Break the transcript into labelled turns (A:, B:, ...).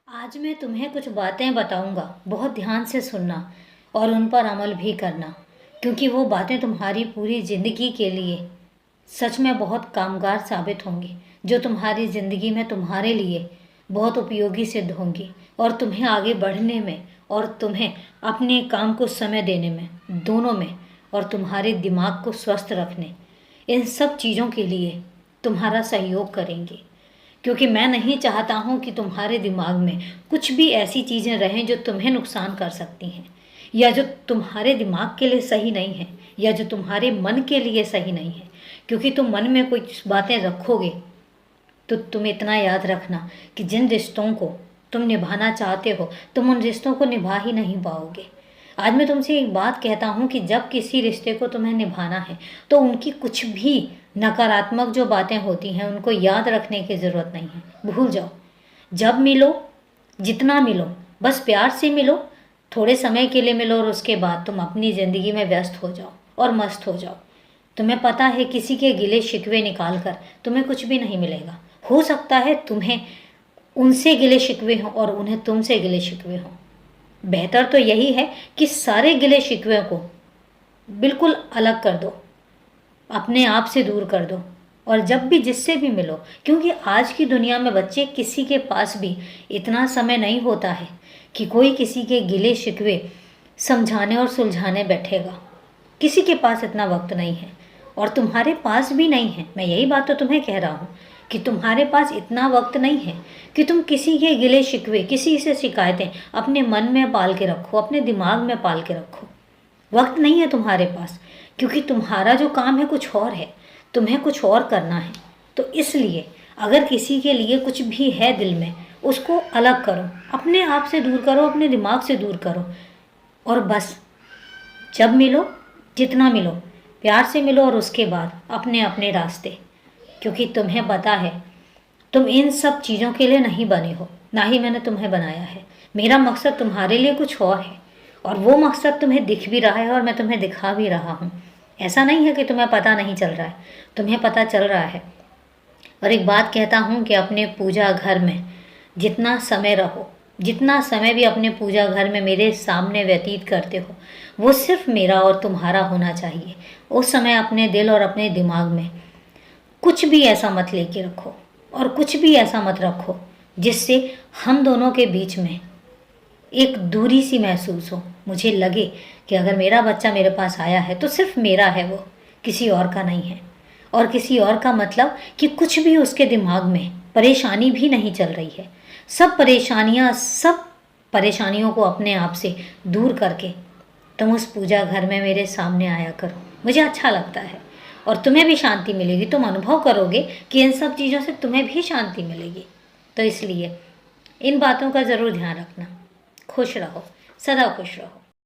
A: आज मैं तुम्हें कुछ बातें बताऊंगा, बहुत ध्यान से सुनना और उन पर अमल भी करना, क्योंकि वो बातें तुम्हारी पूरी ज़िंदगी के लिए सच में बहुत कामगार साबित होंगी, जो तुम्हारी ज़िंदगी में तुम्हारे लिए बहुत उपयोगी सिद्ध होंगी और तुम्हें आगे बढ़ने में और तुम्हें अपने काम को समय देने में, दोनों में, और तुम्हारे दिमाग को स्वस्थ रखने, इन सब चीज़ों के लिए तुम्हारा सहयोग करेंगे। क्योंकि मैं नहीं चाहता हूँ कि तुम्हारे दिमाग में कुछ भी ऐसी चीज़ें रहें जो तुम्हें नुकसान कर सकती हैं, या जो तुम्हारे दिमाग के लिए सही नहीं है, या जो तुम्हारे मन के लिए सही नहीं है। क्योंकि तुम मन में कुछ बातें रखोगे तो तुम इतना याद रखना कि जिन रिश्तों को तुम निभाना चाहते हो, तुम उन रिश्तों को निभा ही नहीं पाओगे। आज मैं तुमसे एक बात कहता हूँ कि जब किसी रिश्ते को तुम्हें निभाना है तो उनकी कुछ भी नकारात्मक जो बातें होती हैं उनको याद रखने की ज़रूरत नहीं है, भूल जाओ। जब मिलो, जितना मिलो, बस प्यार से मिलो, थोड़े समय के लिए मिलो और उसके बाद तुम अपनी ज़िंदगी में व्यस्त हो जाओ और मस्त हो जाओ। तुम्हें पता है किसी के गिले शिकवे निकाल कर तुम्हें कुछ भी नहीं मिलेगा। हो सकता है तुम्हें उनसे गिले शिकवे हों और उन्हें तुमसे गिले शिकवे हों। बेहतर तो यही है कि सारे गिले शिकवे को बिल्कुल अलग कर दो, अपने आप से दूर कर दो, और जब भी जिससे भी मिलो, क्योंकि आज की दुनिया में बच्चे किसी के पास भी इतना समय नहीं होता है कि कोई किसी के गिले शिकवे समझाने और सुलझाने बैठेगा। किसी के पास इतना वक्त नहीं है और तुम्हारे पास भी नहीं है। मैं यही बात तो तुम्हें कह रहा हूँ कि तुम्हारे पास इतना वक्त नहीं है कि तुम किसी के गिले शिकवे, किसी से शिकायतें अपने मन में पाल के रखो, अपने दिमाग में पाल के रखो। वक्त नहीं है तुम्हारे पास, क्योंकि तुम्हारा जो काम है कुछ और है, तुम्हें कुछ और करना है। तो इसलिए अगर किसी के लिए कुछ भी है दिल में, उसको अलग करो, अपने आप से दूर करो, अपने दिमाग से दूर करो, और बस जब मिलो, जितना मिलो, प्यार से मिलो और उसके बाद अपने अपने रास्ते। क्योंकि तुम्हें पता है तुम इन सब चीज़ों के लिए नहीं बने हो, ना ही मैंने तुम्हें बनाया है। मेरा मकसद तुम्हारे लिए कुछ और है और वो मकसद तुम्हें दिख भी रहा है और मैं तुम्हें दिखा भी रहा हूँ। ऐसा नहीं है कि तुम्हें पता नहीं चल रहा है, तुम्हें पता चल रहा है। और एक बात कहता हूँ कि अपने पूजा घर में जितना समय रहो, जितना समय भी अपने पूजा घर में मेरे सामने व्यतीत करते हो, वो सिर्फ मेरा और तुम्हारा होना चाहिए। उस समय अपने दिल और अपने दिमाग में कुछ भी ऐसा मत लेके रखो और कुछ भी ऐसा मत रखो जिससे हम दोनों के बीच में एक दूरी सी महसूस हो। मुझे लगे कि अगर मेरा बच्चा मेरे पास आया है तो सिर्फ मेरा है, वो किसी और का नहीं है। और किसी और का मतलब कि कुछ भी उसके दिमाग में परेशानी भी नहीं चल रही है। सब परेशानियों को अपने आप से दूर करके तुम उस पूजा घर में मेरे सामने आया करो। मुझे अच्छा लगता है और तुम्हें भी शांति मिलेगी। तुम अनुभव करोगे कि इन सब चीज़ों से तुम्हें भी शांति मिलेगी। तो इसलिए इन बातों का ज़रूर ध्यान रखना। खुश रहो, सदा खुश रहो।